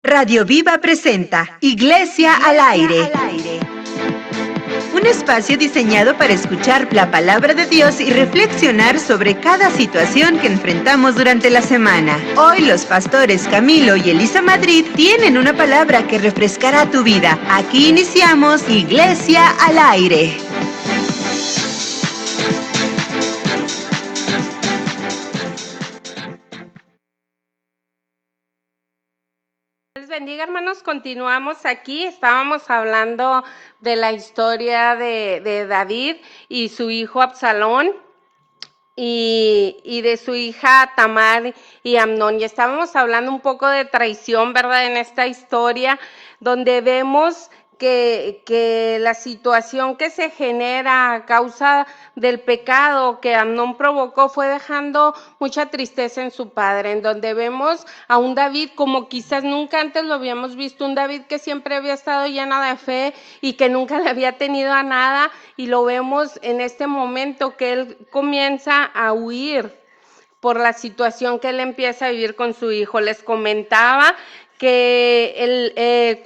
Radio Viva presenta Iglesia al aire. Un espacio diseñado para escuchar la palabra de Dios y reflexionar sobre cada situación que enfrentamos durante la semana. Hoy los pastores Camilo y Elisa Madrid tienen una palabra que refrescará tu vida. Aquí iniciamos Iglesia al aire. Les bendiga, hermanos. Continuamos aquí. Estábamos hablando de la historia de David y su hijo Absalón y de su hija Tamar y Amnón. Y estábamos hablando un poco de traición, ¿verdad? En esta historia, donde vemos que la situación que se genera a causa del pecado que Amnón provocó fue dejando mucha tristeza en su padre, en donde vemos a un David como quizás nunca antes lo habíamos visto, un David que siempre había estado lleno de fe y que nunca le había tenido a nada, y lo vemos en este momento que él comienza a huir por la situación que él empieza a vivir con su hijo. Les comentaba que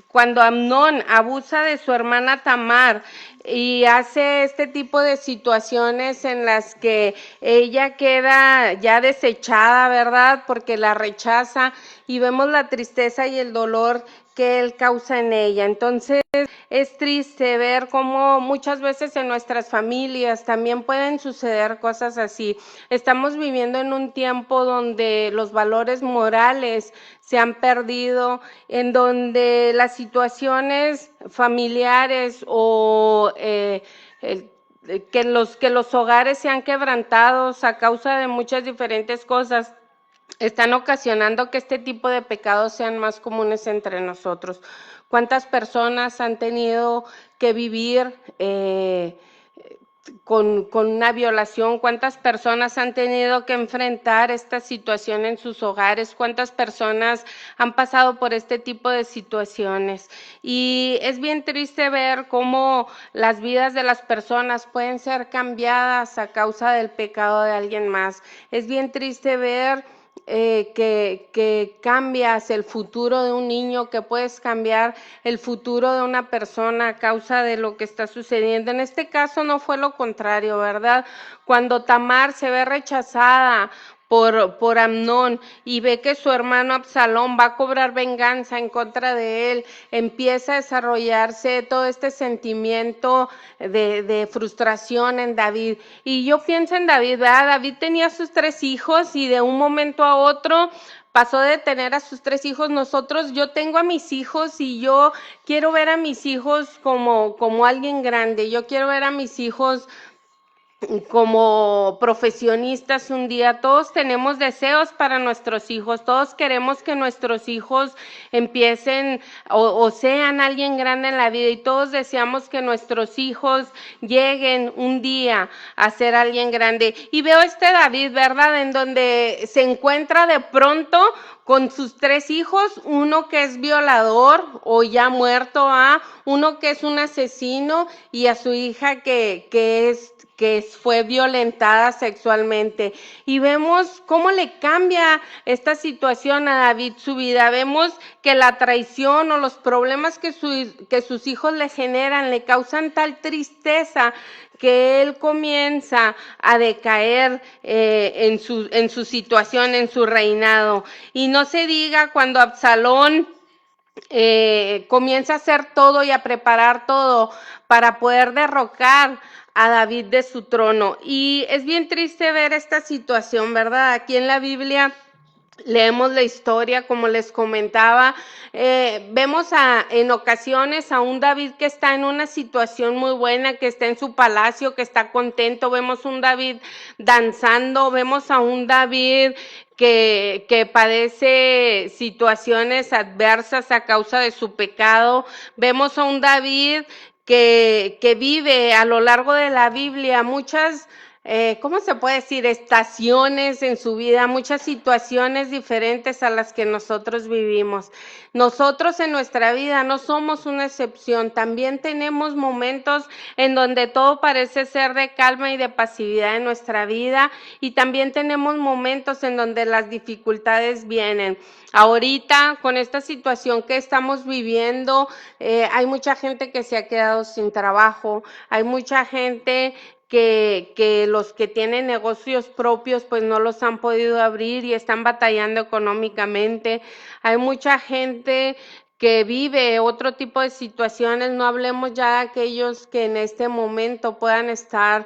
cuando Amnón abusa de su hermana Tamar y hace este tipo de situaciones en las que ella queda ya desechada, ¿verdad? Porque la rechaza, y vemos la tristeza y el dolor que él causa en ella. Entonces es triste ver cómo muchas veces en nuestras familias también pueden suceder cosas así. Estamos viviendo en un tiempo donde los valores morales se han perdido, en donde las situaciones familiares o que los hogares se han quebrantado a causa de muchas diferentes cosas, están ocasionando que este tipo de pecados sean más comunes entre nosotros. ¿Cuántas personas han tenido que vivir con una violación? ¿Cuántas personas han tenido que enfrentar esta situación en sus hogares? ¿Cuántas personas han pasado por este tipo de situaciones? Y es bien triste ver cómo las vidas de las personas pueden ser cambiadas a causa del pecado de alguien más. Es bien triste ver que cambias el futuro de un niño, que puedes cambiar el futuro de una persona a causa de lo que está sucediendo. En este caso no fue lo contrario, ¿verdad? Cuando Tamar se ve rechazada por Amnón y ve que su hermano Absalón va a cobrar venganza en contra de él, empieza a desarrollarse todo este sentimiento de frustración en David. Y yo pienso en David, ¿verdad? David tenía sus 3 hijos y de un momento a otro pasó de tener a sus 3 hijos. Yo tengo a mis hijos y yo quiero ver a mis hijos como alguien grande. Yo quiero ver a mis hijos como profesionistas un día. Todos tenemos deseos para nuestros hijos, todos queremos que nuestros hijos empiecen o sean alguien grande en la vida, y todos deseamos que nuestros hijos lleguen un día a ser alguien grande. Y veo David, ¿verdad? En donde se encuentra de pronto con sus 3 hijos, uno que es violador o ya muerto, uno que es un asesino, y a su hija que fue violentada sexualmente. Y vemos cómo le cambia esta situación a David su vida. Vemos que la traición o los problemas que sus hijos le generan le causan tal tristeza que él comienza a decaer en su situación, en su reinado. Y no se diga cuando Absalón comienza a hacer todo y a preparar todo para poder derrocar a David de su trono. Y es bien triste ver esta situación, ¿verdad? Aquí en la Biblia leemos la historia, como les comentaba, vemos en ocasiones a un David que está en una situación muy buena, que está en su palacio, que está contento. Vemos un David danzando, vemos a un David que padece situaciones adversas a causa de su pecado. Vemos a un David que vive a lo largo de la Biblia muchas ¿cómo se puede decir? Estaciones en su vida, muchas situaciones diferentes a las que nosotros vivimos. Nosotros en nuestra vida no somos una excepción, también tenemos momentos en donde todo parece ser de calma y de pasividad en nuestra vida y también tenemos momentos en donde las dificultades vienen. Ahorita, con esta situación que estamos viviendo, hay mucha gente que se ha quedado sin trabajo, hay mucha gente que los que tienen negocios propios pues no los han podido abrir y están batallando económicamente. Hay mucha gente que vive otro tipo de situaciones, no hablemos ya de aquellos que en este momento puedan estar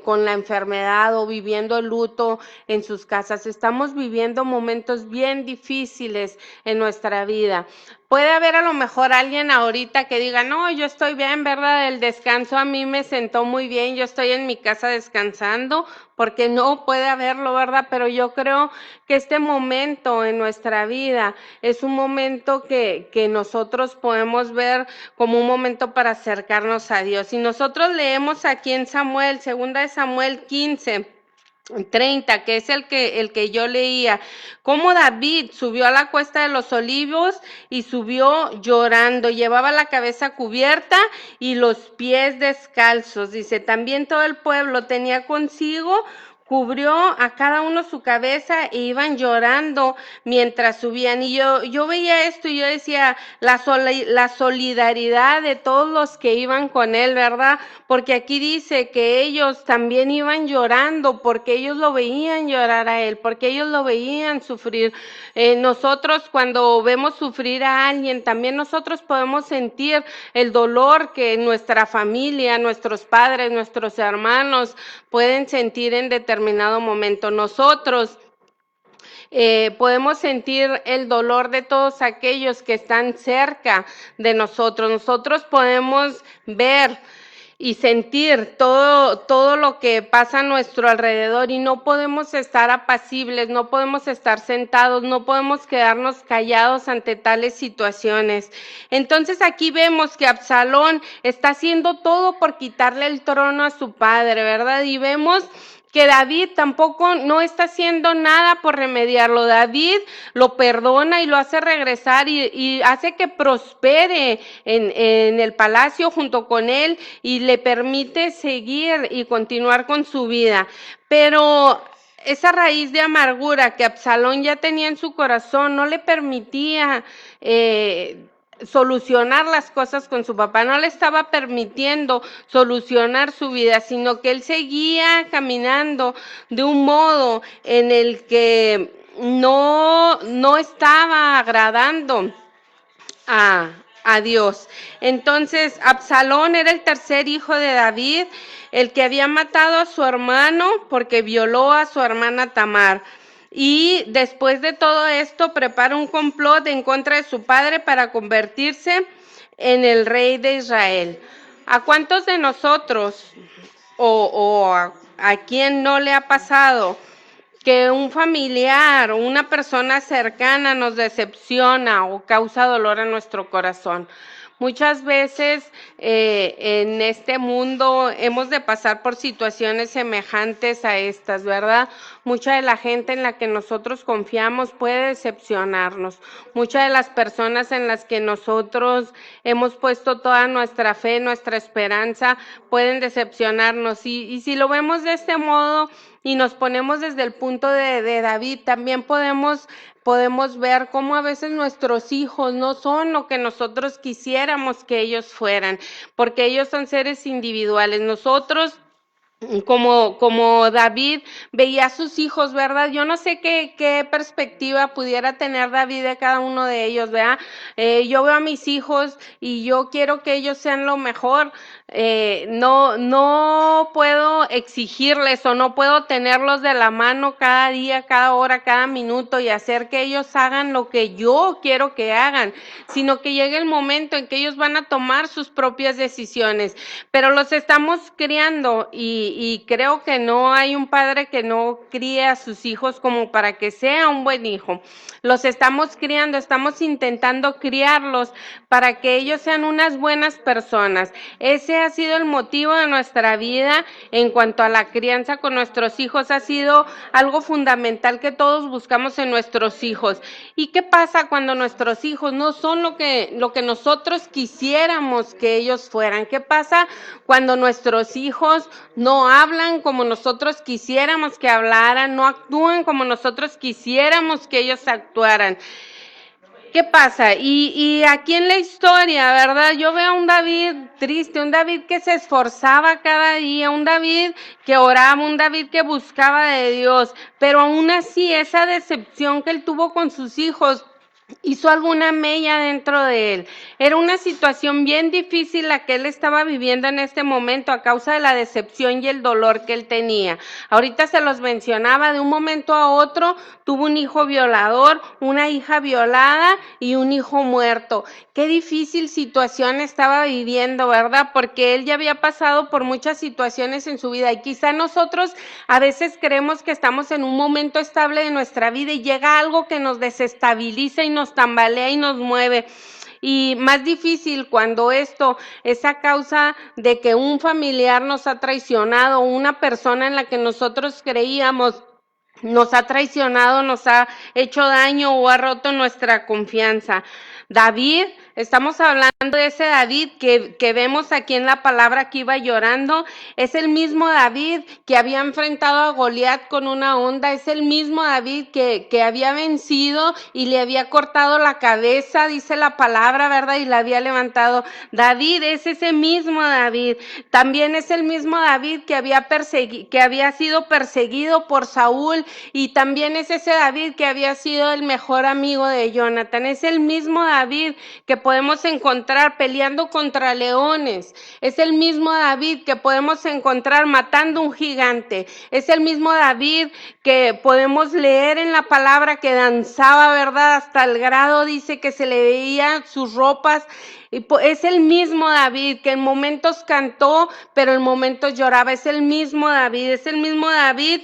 con la enfermedad o viviendo el luto en sus casas. Estamos viviendo momentos bien difíciles en nuestra vida. Puede haber a lo mejor alguien ahorita que diga, no, yo estoy bien, ¿verdad? El descanso a mí me sentó muy bien, yo estoy en mi casa descansando, porque no puede haberlo, ¿verdad? Pero yo creo que este momento en nuestra vida es un momento que nosotros podemos ver como un momento para acercarnos a Dios. Y nosotros leemos aquí en Samuel, 2 Samuel 15:30, que es el que yo leía, cómo David subió a la cuesta de los olivos y subió llorando, llevaba la cabeza cubierta y los pies descalzos. Dice, también todo el pueblo tenía consigo, cubrió a cada uno su cabeza e iban llorando mientras subían. Y yo veía esto y yo decía, la solidaridad de todos los que iban con él, ¿verdad? Porque aquí dice que ellos también iban llorando, porque ellos lo veían llorar a él, porque ellos lo veían sufrir. Nosotros cuando vemos sufrir a alguien, también nosotros podemos sentir el dolor que nuestra familia, nuestros padres, nuestros hermanos pueden sentir en determinado momento. Nosotros podemos sentir el dolor de todos aquellos que están cerca de nosotros. Nosotros podemos ver y sentir todo lo que pasa a nuestro alrededor y no podemos estar apacibles, no podemos estar sentados, no podemos quedarnos callados ante tales situaciones. Entonces aquí vemos que Absalón está haciendo todo por quitarle el trono a su padre, ¿verdad? Y vemos que David tampoco no está haciendo nada por remediarlo. David lo perdona y lo hace regresar y hace que prospere en el palacio junto con él y le permite seguir y continuar con su vida. Pero esa raíz de amargura que Absalón ya tenía en su corazón no le permitía solucionar las cosas con su papá, no le estaba permitiendo solucionar su vida, sino que él seguía caminando de un modo en el que no estaba agradando a Dios. Entonces, Absalón era el tercer hijo de David, el que había matado a su hermano porque violó a su hermana Tamar. Y después de todo esto, prepara un complot en contra de su padre para convertirse en el rey de Israel. ¿A cuántos de nosotros o a quién no le ha pasado que un familiar o una persona cercana nos decepciona o causa dolor en nuestro corazón? Muchas veces en este mundo hemos de pasar por situaciones semejantes a estas, ¿verdad? Mucha de la gente en la que nosotros confiamos puede decepcionarnos. Muchas de las personas en las que nosotros hemos puesto toda nuestra fe, nuestra esperanza, pueden decepcionarnos. Y si lo vemos de este modo y nos ponemos desde el punto de David, también podemos ver cómo a veces nuestros hijos no son lo que nosotros quisiéramos que ellos fueran, porque ellos son seres individuales. Nosotros como David veía a sus hijos, ¿verdad? Yo no sé qué perspectiva pudiera tener David de cada uno de ellos, ¿verdad? Yo veo a mis hijos y yo quiero que ellos sean lo mejor. No puedo exigirles o no puedo tenerlos de la mano cada día, cada hora, cada minuto y hacer que ellos hagan lo que yo quiero que hagan, sino que llegue el momento en que ellos van a tomar sus propias decisiones. Pero los estamos criando y creo que no hay un padre que no críe a sus hijos como para que sea un buen hijo. Los estamos criando, estamos intentando criarlos para que ellos sean unas buenas personas. Ese ha sido el motivo de nuestra vida en cuanto a la crianza con nuestros hijos. Ha sido algo fundamental que todos buscamos en nuestros hijos. ¿Y qué pasa cuando nuestros hijos no son lo que nosotros quisiéramos que ellos fueran? ¿Qué pasa cuando nuestros hijos no hablan como nosotros quisiéramos que hablaran, no actúan como nosotros quisiéramos que ellos actuaran? ¿Qué pasa? Y aquí en la historia, ¿verdad? Yo veo a un David triste, un David que se esforzaba cada día, un David que oraba, un David que buscaba de Dios, pero aún así esa decepción que él tuvo con sus hijos hizo alguna mella dentro de él. Era una situación bien difícil la que él estaba viviendo en este momento a causa de la decepción y el dolor que él tenía. Ahorita se los mencionaba, de un momento a otro tuvo un hijo violador, una hija violada y un hijo muerto. Qué difícil situación estaba viviendo, ¿verdad? Porque él ya había pasado por muchas situaciones en su vida y quizá nosotros a veces creemos que estamos en un momento estable de nuestra vida y llega algo que nos desestabiliza y nos tambalea y nos mueve. Y más difícil cuando esto es a causa de que un familiar nos ha traicionado, una persona en la que nosotros creíamos nos ha traicionado, nos ha hecho daño o ha roto nuestra confianza. David, estamos hablando de ese David que vemos aquí en la palabra que iba llorando, es el mismo David que había enfrentado a Goliat con una honda, es el mismo David que había vencido y le había cortado la cabeza, dice la palabra, ¿verdad? Y la había levantado. David es ese mismo David, también es el mismo David que había sido perseguido por Saúl y también es ese David que había sido el mejor amigo de Jonathan, es el mismo David que podemos encontrar peleando contra leones, es el mismo David que podemos encontrar matando un gigante, es el mismo David que podemos leer en la palabra que danzaba, ¿verdad? Hasta el grado dice que se le veían sus ropas. Y es el mismo David que en momentos cantó, pero en momentos lloraba. Es el mismo David, es el mismo David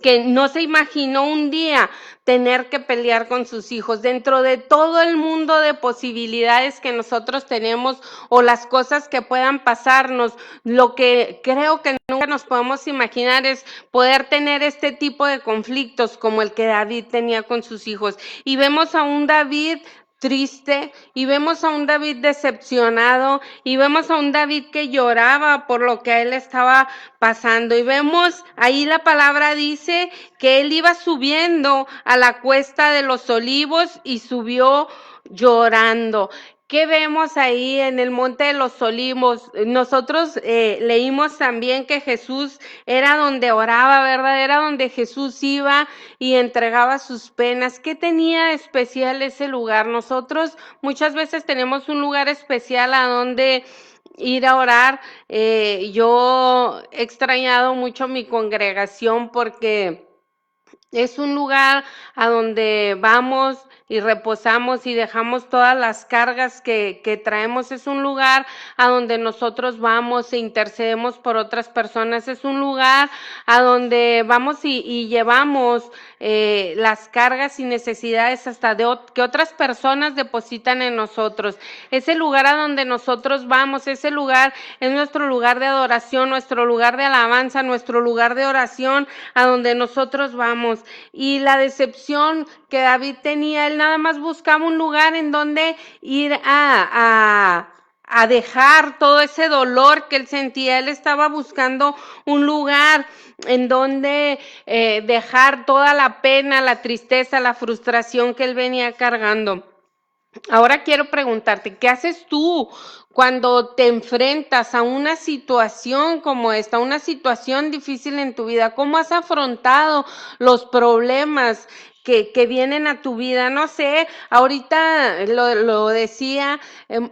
que no se imaginó un día tener que pelear con sus hijos. Dentro de todo el mundo de posibilidades que nosotros tenemos o las cosas que puedan pasarnos, lo que creo que nunca nos podemos imaginar es poder tener este tipo de conflictos como el que David tenía con sus hijos. Y vemos a un David triste y vemos a un David decepcionado y vemos a un David que lloraba por lo que a él estaba pasando y vemos ahí la palabra dice que él iba subiendo a la cuesta de los olivos y subió llorando. ¿Qué vemos ahí en el Monte de los Olivos? Nosotros leímos también que Jesús era donde oraba, ¿verdad? Era donde Jesús iba y entregaba sus penas. ¿Qué tenía de especial ese lugar? Nosotros muchas veces tenemos un lugar especial a donde ir a orar. Yo he extrañado mucho mi congregación porque es un lugar a donde vamos y reposamos y dejamos todas las cargas que traemos. Es un lugar a donde nosotros vamos e intercedemos por otras personas. Es un lugar a donde vamos y llevamos las cargas y necesidades hasta que otras personas depositan en nosotros. Ese lugar a donde nosotros vamos, ese lugar es nuestro lugar de adoración, nuestro lugar de alabanza, nuestro lugar de oración, a donde nosotros vamos. Y la decepción que David tenía, él nada más buscaba un lugar en donde ir a dejar todo ese dolor que él sentía. Él estaba buscando un lugar en donde dejar toda la pena, la tristeza, la frustración que él venía cargando. Ahora quiero preguntarte, ¿qué haces tú cuando te enfrentas a una situación como esta, una situación difícil en tu vida? ¿Cómo has afrontado los problemas que vienen a tu vida. No sé, ahorita lo decía,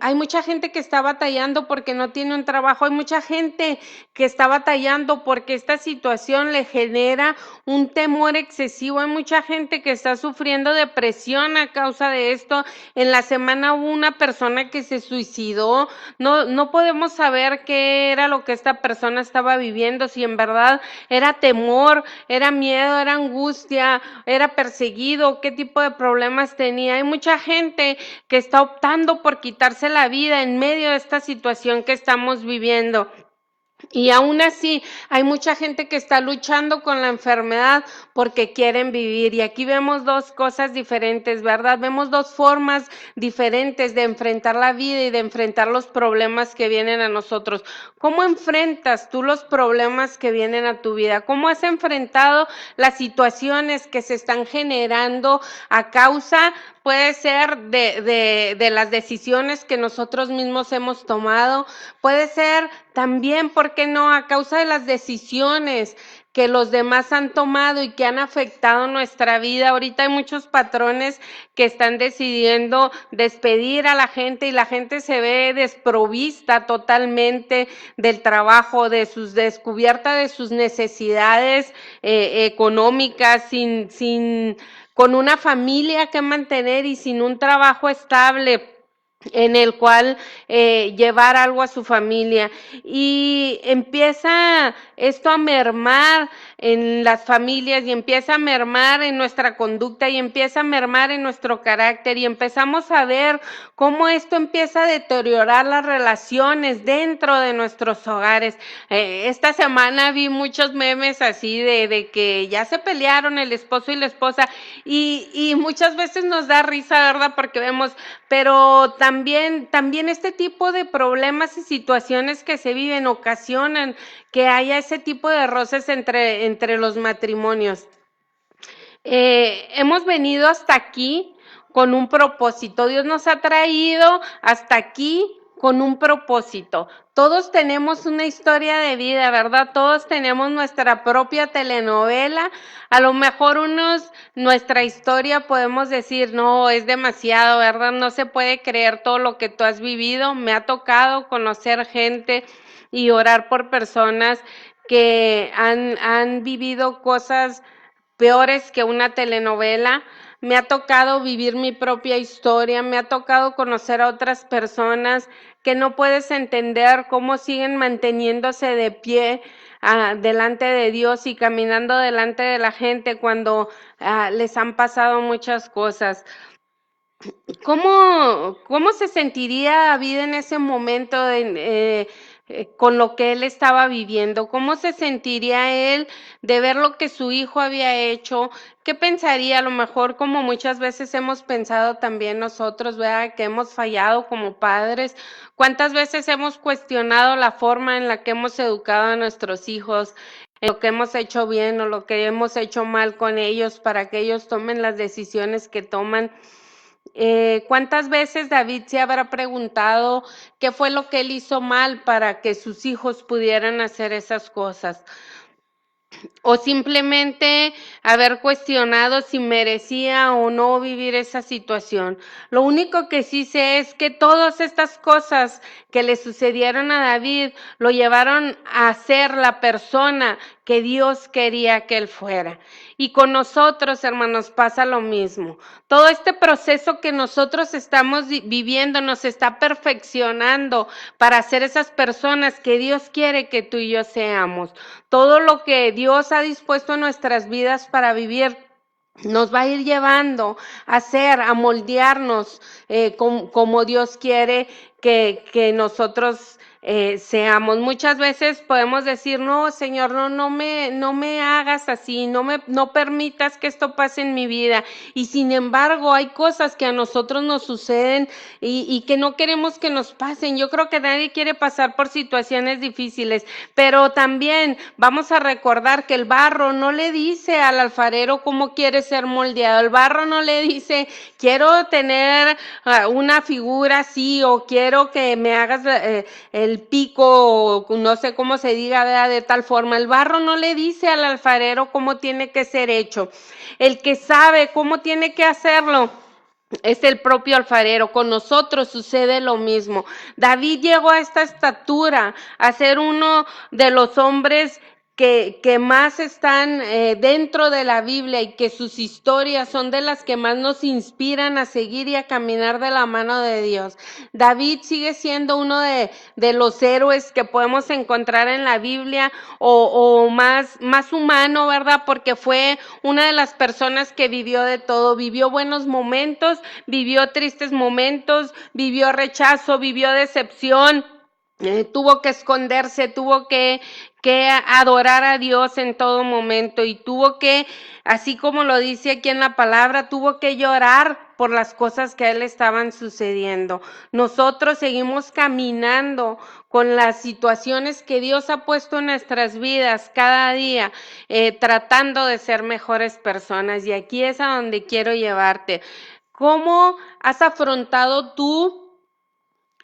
hay mucha gente que está batallando porque no tiene un trabajo, hay mucha gente que está batallando porque esta situación le genera un temor excesivo, hay mucha gente que está sufriendo depresión a causa de esto. En la semana hubo una persona que se suicidó, no podemos saber qué era lo que esta persona estaba viviendo, si en verdad era temor, era miedo, era angustia, era perseguido, qué tipo de problemas tenía. Hay mucha gente que está optando por quitarse la vida en medio de esta situación que estamos viviendo. Y aún así, hay mucha gente que está luchando con la enfermedad porque quieren vivir. Y aquí vemos dos cosas diferentes, ¿verdad? Vemos dos formas diferentes de enfrentar la vida y de enfrentar los problemas que vienen a nosotros. ¿Cómo enfrentas tú los problemas que vienen a tu vida? ¿Cómo has enfrentado las situaciones que se están generando a causa, puede ser de las decisiones que nosotros mismos hemos tomado? Puede ser también, ¿por qué no?, a causa de las decisiones que los demás han tomado y que han afectado nuestra vida. Ahorita hay muchos patrones que están decidiendo despedir a la gente y la gente se ve desprovista totalmente del trabajo, descubierta de sus necesidades económicas, con una familia que mantener y sin un trabajo estable en el cual llevar algo a su familia, y empieza esto a mermar en las familias y empieza a mermar en nuestra conducta y empieza a mermar en nuestro carácter, y empezamos a ver cómo esto empieza a deteriorar las relaciones dentro de nuestros hogares. Esta semana vi muchos memes así de que ya se pelearon el esposo y la esposa, y muchas veces nos da risa, ¿verdad? Porque vemos, pero también este tipo de problemas y situaciones que se viven ocasionan que haya ese tipo de roces entre los matrimonios. Hemos venido hasta aquí con un propósito. Dios nos ha traído hasta aquí con un propósito. Todos tenemos una historia de vida, ¿verdad? Todos tenemos nuestra propia telenovela. A lo mejor nuestra historia podemos decir, no, es demasiado, ¿verdad? No se puede creer todo lo que tú has vivido. Me ha tocado conocer gente y orar por personas que han vivido cosas peores que una telenovela. Me ha tocado vivir mi propia historia, me ha tocado conocer a otras personas que no puedes entender cómo siguen manteniéndose de pie delante de Dios y caminando delante de la gente cuando les han pasado muchas cosas. ¿Cómo se sentiría David en ese momento con lo que él estaba viviendo? ¿Cómo se sentiría él de ver lo que su hijo había hecho? ¿Qué pensaría? A lo mejor, como muchas veces hemos pensado también nosotros, ¿verdad? Que hemos fallado como padres. ¿Cuántas veces hemos cuestionado la forma en la que hemos educado a nuestros hijos, en lo que hemos hecho bien o lo que hemos hecho mal con ellos para que ellos tomen las decisiones que toman? ¿Cuántas veces David se habrá preguntado qué fue lo que él hizo mal para que sus hijos pudieran hacer esas cosas? O simplemente haber cuestionado si merecía o no vivir esa situación. Lo único que sí sé es que todas estas cosas que le sucedieron a David lo llevaron a ser la persona que Dios quería que él fuera. Y con nosotros, hermanos, pasa lo mismo. Todo este proceso que nosotros estamos viviendo nos está perfeccionando para ser esas personas que Dios quiere que tú y yo seamos. Todo lo que Dios ha dispuesto en nuestras vidas para vivir nos va a ir llevando a ser, a moldearnos como Dios quiere que nosotros seamos. Muchas veces podemos decir, no, Señor, no me hagas así, no permitas que esto pase en mi vida. Y sin embargo, hay cosas que a nosotros nos suceden y que no queremos que nos pasen. Yo creo que nadie quiere pasar por situaciones difíciles, pero también vamos a recordar que el barro no le dice al alfarero cómo quiere ser moldeado. El barro no le dice, quiero tener una figura así, o quiero que me hagas el pico, no sé cómo se diga, ¿verdad? De tal forma. El barro no le dice al alfarero cómo tiene que ser hecho. El que sabe cómo tiene que hacerlo es el propio alfarero. Con nosotros sucede lo mismo. David llegó a esta estatura, a ser uno de los hombres que más están dentro de la Biblia y que sus historias son de las que más nos inspiran a seguir y a caminar de la mano de Dios. David sigue siendo uno de los héroes que podemos encontrar en la Biblia o más humano, ¿verdad? Porque fue una de las personas que vivió de todo, vivió buenos momentos, vivió tristes momentos, vivió rechazo, vivió decepción. Tuvo que esconderse, tuvo que adorar a Dios en todo momento y tuvo que, así como lo dice aquí en la palabra, tuvo que llorar por las cosas que a él estaban sucediendo. Nosotros seguimos caminando con las situaciones que Dios ha puesto en nuestras vidas cada día, tratando de ser mejores personas. Y aquí es a donde quiero llevarte. ¿Cómo has afrontado tú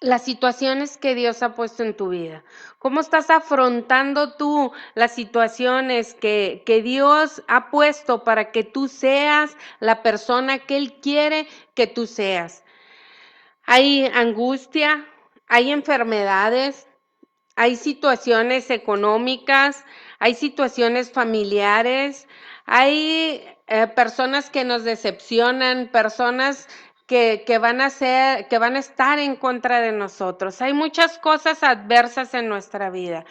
las situaciones que Dios ha puesto en tu vida? ¿Cómo estás afrontando tú las situaciones que Dios ha puesto para que tú seas la persona que Él quiere que tú seas? Hay angustia, hay enfermedades, hay situaciones económicas, hay situaciones familiares, hay personas que nos decepcionan, personas que van a estar en contra de nosotros. Hay muchas cosas adversas en nuestra vida.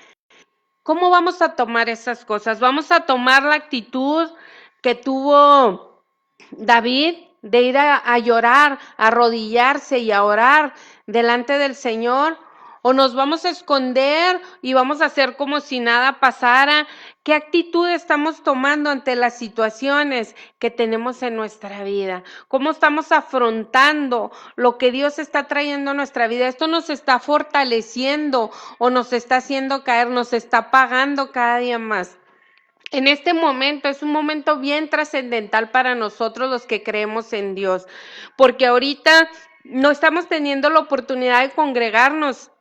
¿Cómo vamos a tomar esas cosas? ¿Vamos a tomar la actitud que tuvo David de ir a llorar, a arrodillarse y a orar delante del Señor? ¿O nos vamos a esconder y vamos a hacer como si nada pasara? ¿Qué actitud estamos tomando ante las situaciones que tenemos en nuestra vida? ¿Cómo estamos afrontando lo que Dios está trayendo a nuestra vida? ¿Esto nos está fortaleciendo o nos está haciendo caer, nos está apagando cada día más? En este momento es un momento bien trascendental para nosotros los que creemos en Dios, porque ahorita no estamos teniendo la oportunidad de congregarnos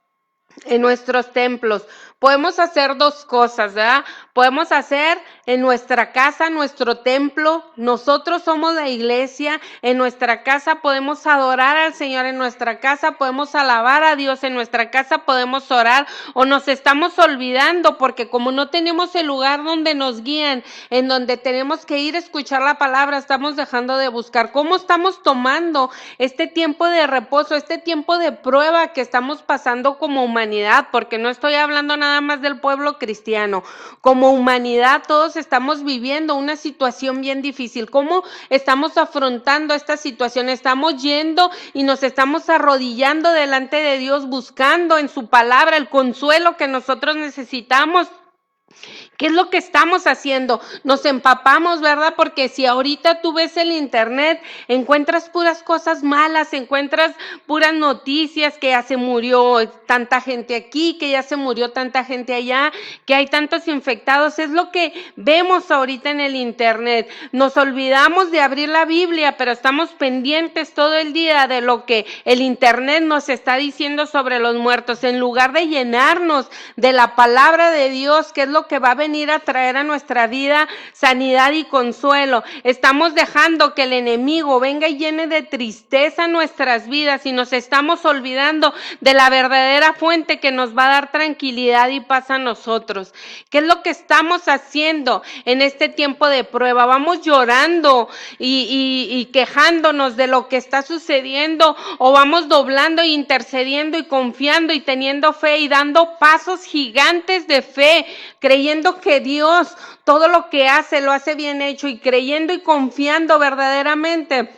en nuestros templos. Podemos hacer dos cosas, ¿verdad? Podemos hacer en nuestra casa, nuestro templo. Nosotros somos la iglesia. En nuestra casa podemos adorar al Señor. En nuestra casa podemos alabar a Dios. En nuestra casa podemos orar. O nos estamos olvidando porque como no tenemos el lugar donde nos guían, en donde tenemos que ir a escuchar la palabra, estamos dejando de buscar. ¿Cómo estamos tomando este tiempo de reposo, este tiempo de prueba que estamos pasando como humanidad? Porque no estoy hablando nada más del pueblo cristiano. Como humanidad todos estamos viviendo una situación bien difícil. ¿Cómo estamos afrontando esta situación? Estamos yendo y nos estamos arrodillando delante de Dios, buscando en su palabra el consuelo que nosotros necesitamos. ¿Qué es lo que estamos haciendo? Nos empapamos, ¿verdad? Porque si ahorita tú ves el internet, encuentras puras cosas malas, encuentras puras noticias, que ya se murió tanta gente aquí, que ya se murió tanta gente allá, que hay tantos infectados. Es lo que vemos ahorita en el internet. Nos olvidamos de abrir la Biblia, pero estamos pendientes todo el día de lo que el internet nos está diciendo sobre los muertos, en lugar de llenarnos de la palabra de Dios, que es lo que va a venir a traer a nuestra vida sanidad y consuelo. Estamos dejando que el enemigo venga y llene de tristeza nuestras vidas y nos estamos olvidando de la verdadera fuente que nos va a dar tranquilidad y paz a nosotros. ¿Qué es lo que estamos haciendo en este tiempo de prueba? Vamos llorando y quejándonos de lo que está sucediendo, o vamos doblando e intercediendo y confiando y teniendo fe y dando pasos gigantes de fe, creyendo que Dios todo lo que hace lo hace bien hecho y creyendo y confiando verdaderamente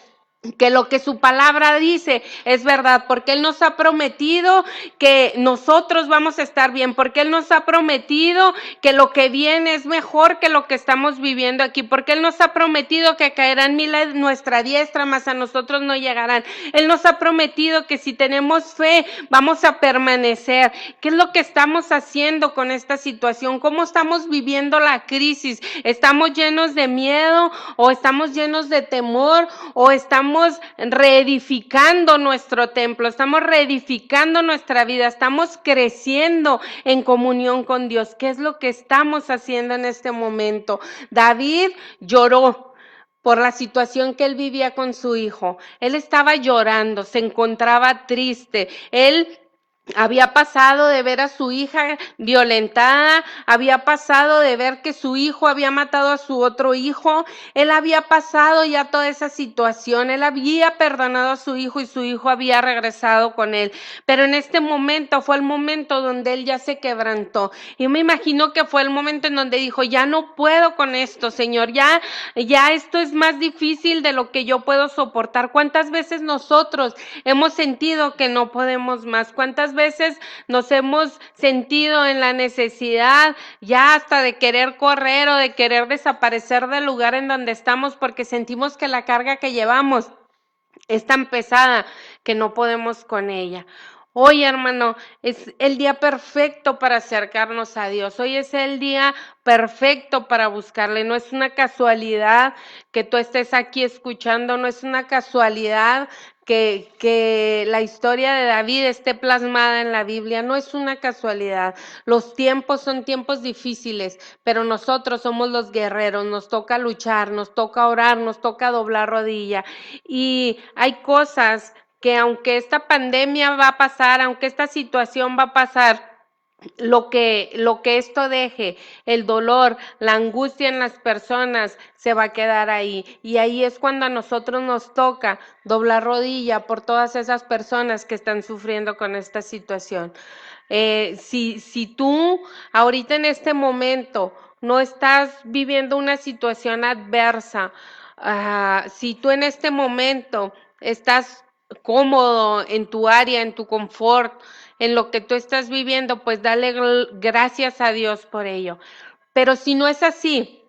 que lo que su palabra dice es verdad, porque Él nos ha prometido que nosotros vamos a estar bien, porque Él nos ha prometido que lo que viene es mejor que lo que estamos viviendo aquí, porque Él nos ha prometido que caerán mil a nuestra diestra, mas a nosotros no llegarán. Él nos ha prometido que si tenemos fe vamos a permanecer. ¿Qué es lo que estamos haciendo con esta situación? ¿Cómo estamos viviendo la crisis? ¿Estamos llenos de miedo o estamos llenos de temor o estamos estamos reedificando nuestro templo, estamos reedificando nuestra vida, estamos creciendo en comunión con Dios. ¿Qué es lo que estamos haciendo en este momento? David lloró por la situación que él vivía con su hijo. Él estaba llorando, se encontraba triste. Él había pasado de ver a su hija violentada, había pasado de ver que su hijo había matado a su otro hijo, él había pasado ya toda esa situación, él había perdonado a su hijo y su hijo había regresado con él, pero en este momento fue el momento donde él ya se quebrantó. Yo me imagino que fue el momento en donde dijo, ya no puedo con esto, Señor, ya esto es más difícil de lo que yo puedo soportar. ¿Cuántas veces nosotros hemos sentido que no podemos más? ¿Cuántas veces nos hemos sentido en la necesidad ya hasta de querer correr o de querer desaparecer del lugar en donde estamos porque sentimos que la carga que llevamos es tan pesada que no podemos con ella? Hoy, hermano, es el día perfecto para acercarnos a Dios. Hoy es el día perfecto para buscarle. No es una casualidad que tú estés aquí escuchando, no es una casualidad que la historia de David esté plasmada en la Biblia. No es una casualidad. Los tiempos son tiempos difíciles, pero nosotros somos los guerreros. Nos toca luchar, nos toca orar, nos toca doblar rodilla. Y hay cosas que aunque esta pandemia va a pasar, aunque esta situación va a pasar, lo que esto deje, el dolor, la angustia en las personas, se va a quedar ahí. Y ahí es cuando a nosotros nos toca doblar rodilla por todas esas personas que están sufriendo con esta situación. Si tú ahorita en este momento no estás viviendo una situación adversa, si tú en este momento estás cómodo en tu área, en tu confort, en lo que tú estás viviendo, pues dale gracias a Dios por ello. Pero si no es así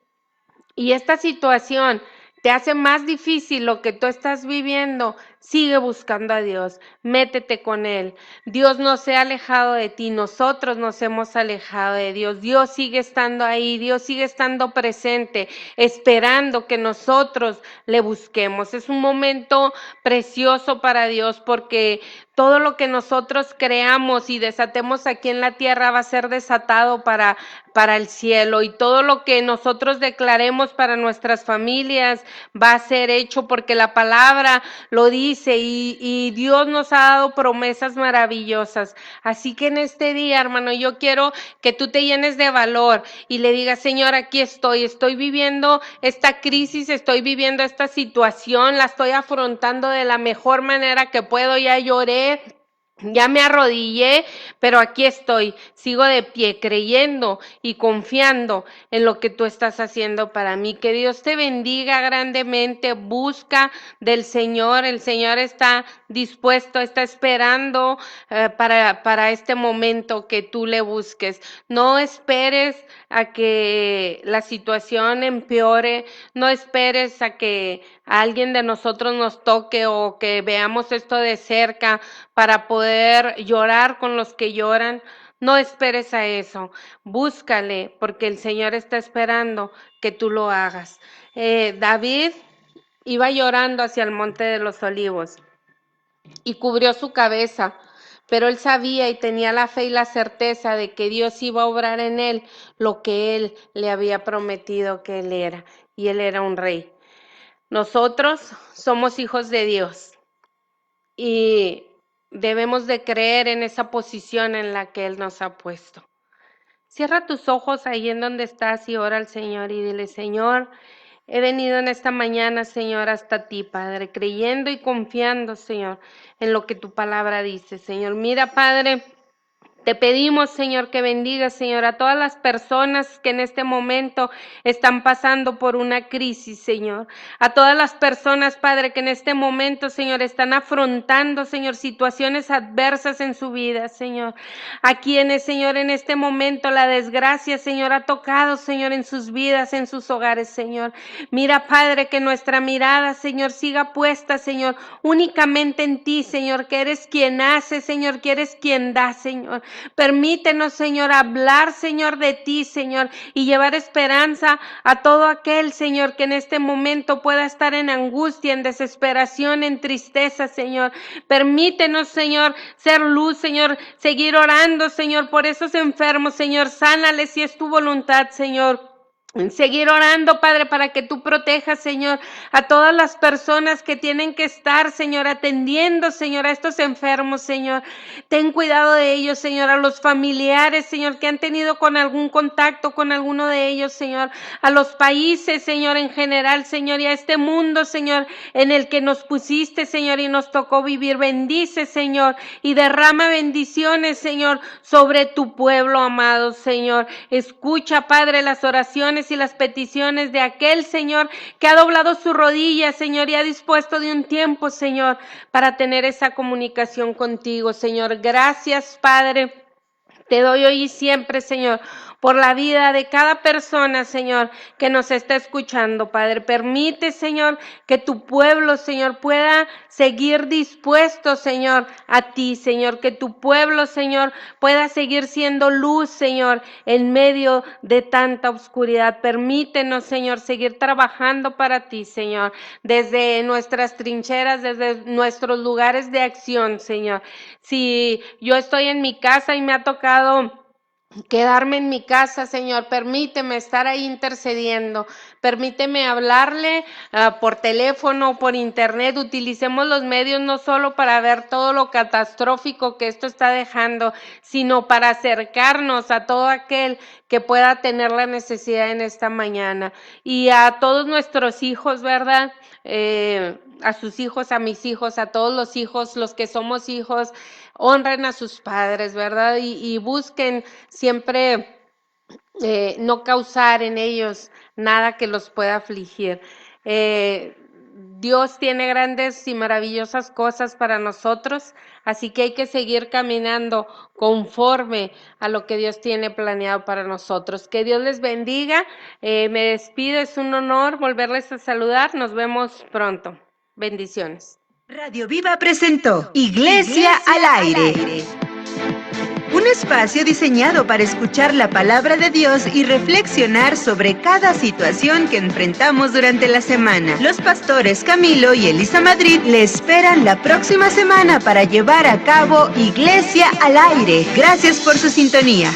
y esta situación te hace más difícil lo que tú estás viviendo, sigue buscando a Dios, métete con Él. Dios no se ha alejado de ti, nosotros nos hemos alejado de Dios. Dios sigue estando ahí, Dios sigue estando presente, esperando que nosotros le busquemos. Es un momento precioso para Dios porque todo lo que nosotros creamos y desatemos aquí en la tierra va a ser desatado para el cielo, y todo lo que nosotros declaremos para nuestras familias va a ser hecho porque la palabra lo dice, y Dios nos ha dado promesas maravillosas. Así que en este día, hermano, yo quiero que tú te llenes de valor y le digas, Señor, aquí estoy viviendo esta crisis, estoy viviendo esta situación, la estoy afrontando de la mejor manera que puedo. Ya lloré, ya me arrodillé, pero aquí estoy, sigo de pie, creyendo y confiando en lo que tú estás haciendo para mí. Que Dios te bendiga grandemente. Busca del Señor. El Señor está dispuesto, está esperando para este momento que tú le busques. No esperes a que la situación empeore, no esperes a que alguien de nosotros nos toque o que veamos esto de cerca para poder llorar con los que lloran. No esperes a eso, búscale, porque el Señor está esperando que tú lo hagas. David iba llorando hacia el monte de los olivos y cubrió su cabeza, pero él sabía y tenía la fe y la certeza de que Dios iba a obrar en él lo que él le había prometido que él era, y él era un rey. Nosotros somos hijos de Dios y debemos de creer en esa posición en la que Él nos ha puesto. Cierra tus ojos ahí en donde estás y ora al Señor y dile, Señor, he venido en esta mañana, Señor, hasta ti, Padre, creyendo y confiando, Señor, en lo que tu palabra dice, Señor. Mira, Padre, te pedimos, Señor, que bendiga, Señor, a todas las personas que en este momento están pasando por una crisis, Señor. A todas las personas, Padre, que en este momento, Señor, están afrontando, Señor, situaciones adversas en su vida, Señor. A quienes, Señor, en este momento la desgracia, Señor, ha tocado, Señor, en sus vidas, en sus hogares, Señor. Mira, Padre, que nuestra mirada, Señor, siga puesta, Señor, únicamente en ti, Señor, que eres quien hace, Señor, que eres quien da, Señor. Permítenos, Señor, hablar, Señor, de ti, Señor, y llevar esperanza a todo aquel, Señor, que en este momento pueda estar en angustia, en desesperación, en tristeza, Señor. Permítenos, Señor, ser luz, Señor, seguir orando, Señor, por esos enfermos, Señor. Sánales si es tu voluntad, Señor. Seguir orando, Padre, para que tú protejas, Señor, a todas las personas que tienen que estar, Señor, atendiendo, Señor, a estos enfermos, Señor. Ten cuidado de ellos, Señor, a los familiares, Señor, que han tenido con algún contacto con alguno de ellos, Señor, a los países, Señor, en general, Señor, y a este mundo, Señor, en el que nos pusiste, Señor, y nos tocó vivir. Bendice, Señor, y derrama bendiciones, Señor, sobre tu pueblo, amado, Señor. Escucha, Padre, las oraciones y las peticiones de aquel, Señor, que ha doblado su rodilla, Señor, y ha dispuesto de un tiempo, Señor, para tener esa comunicación contigo, Señor. Gracias, Padre. Te doy hoy y siempre, Señor, por la vida de cada persona, Señor, que nos está escuchando, Padre. Permite, Señor, que tu pueblo, Señor, pueda seguir dispuesto, Señor, a ti, Señor. Que tu pueblo, Señor, pueda seguir siendo luz, Señor, en medio de tanta oscuridad. Permítenos, Señor, seguir trabajando para ti, Señor, desde nuestras trincheras, desde nuestros lugares de acción, Señor. Si yo estoy en mi casa y me ha tocado quedarme en mi casa, Señor, permíteme estar ahí intercediendo, permíteme hablarle por teléfono, por internet. Utilicemos los medios no solo para ver todo lo catastrófico que esto está dejando, sino para acercarnos a todo aquel que pueda tener la necesidad en esta mañana. Y a todos nuestros hijos, ¿verdad? A sus hijos, a mis hijos, a todos los hijos, los que somos hijos, honren a sus padres, ¿verdad? Y busquen siempre no causar en ellos nada que los pueda afligir. Dios tiene grandes y maravillosas cosas para nosotros, así que hay que seguir caminando conforme a lo que Dios tiene planeado para nosotros. Que Dios les bendiga. Me despido, es un honor volverles a saludar. Nos vemos pronto. Bendiciones. Radio Viva presentó Iglesia al aire. Un espacio diseñado para escuchar la palabra de Dios y reflexionar sobre cada situación que enfrentamos durante la semana. Los pastores Camilo y Elisa Madrid le esperan la próxima semana para llevar a cabo Iglesia al aire. Gracias por su sintonía.